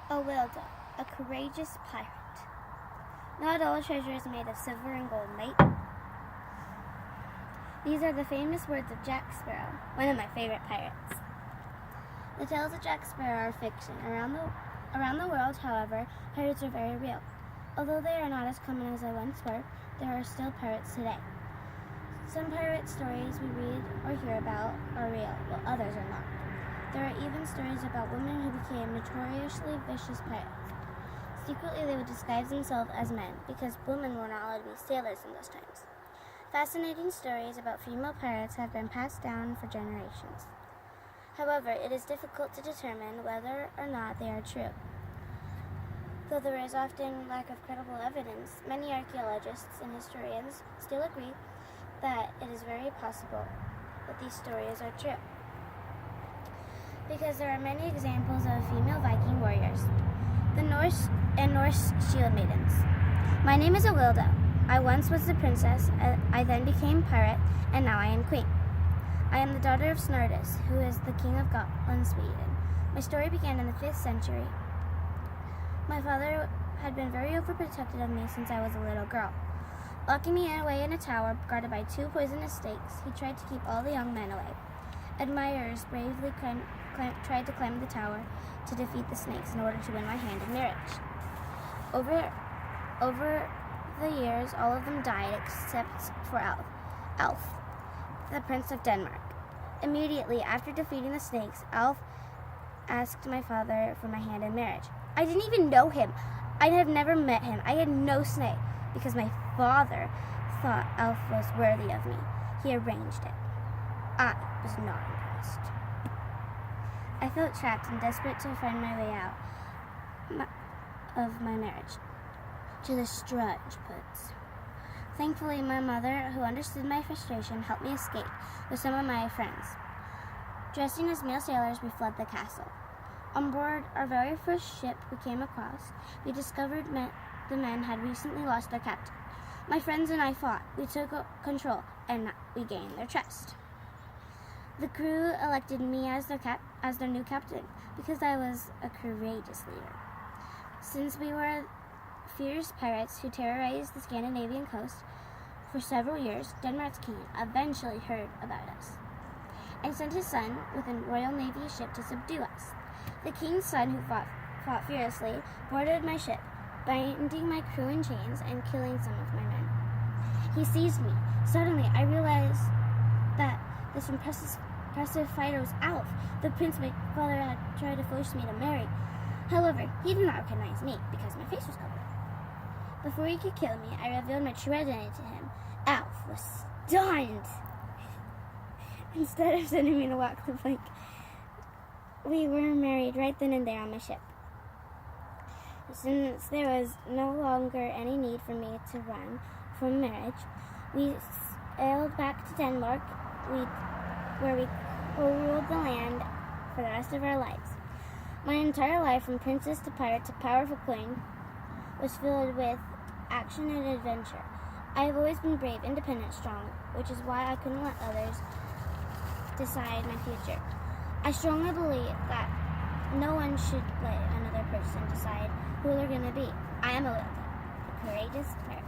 Awilda, a courageous pirate. Not all treasure is made of silver and gold, mate. These are the famous words of Jack Sparrow, one of my favorite pirates. The tales of Jack Sparrow are fiction. Around the world, however, pirates are very real. Although they are not as common as they once were, there are still pirates today. Some pirate stories we read or hear about are real, while others are not. There are even stories about women who became notoriously vicious pirates. Secretly, they would disguise themselves as men, because women were not allowed to be sailors in those times. Fascinating stories about female pirates have been passed down for generations. However, it is difficult to determine whether or not they are true. Though there is often lack of credible evidence, many archaeologists and historians still agree that it is very possible that these stories are true, because there are many examples of female Viking warriors, the Norse shield maidens. My name is Awilda. I once was the princess, I then became pirate, and now I am queen. I am the daughter of Snardus, who is the king of Gotland, Sweden. My story began in the 5th century. My father had been very overprotective of me since I was a little girl. Locking me away in a tower guarded by 2 poisonous snakes, he tried to keep all the young men away. Admirers bravely tried to climb the tower to defeat the snakes in order to win my hand in marriage. Over the years, all of them died except for Alf, the Prince of Denmark. Immediately after defeating the snakes, Alf asked my father for my hand in marriage. I didn't even know him. I had never met him. I had no say, because my father thought Alf was worthy of me. He arranged it. I was not impressed. I felt trapped and desperate to find my way out of my marriage to the Strudge puts. Thankfully, my mother, who understood my frustration, helped me escape with some of my friends. Dressing as male sailors, we fled the castle. On board our very first ship we came across, we discovered the men had recently lost their captain. My friends and I fought. We took control, and we gained their trust. The crew elected me as their new captain, because I was a courageous leader. Since we were fierce pirates who terrorized the Scandinavian coast for several years, Denmark's king eventually heard about us and sent his son with a Royal Navy ship to subdue us. The king's son, who fought fiercely, boarded my ship, binding my crew in chains and killing some of my men. He seized me. Suddenly, I realized that this impressive fighter was Alf, the prince my father had tried to force me to marry. However, he did not recognize me because my face was covered. Before he could kill me, I revealed my true identity to him. Alf was stunned. Instead of sending me to walk the plank, we were married right then and there on my ship. Since there was no longer any need for me to run from marriage, we sailed back to Denmark, where we co-ruled the land for the rest of our lives. My entire life, from princess to pirate to powerful queen, was filled with action and adventure. I have always been brave, independent, strong, which is why I couldn't let others decide my future. I strongly believe that no one should let another person decide who they're going to be. I am Awilda, a courageous pirate.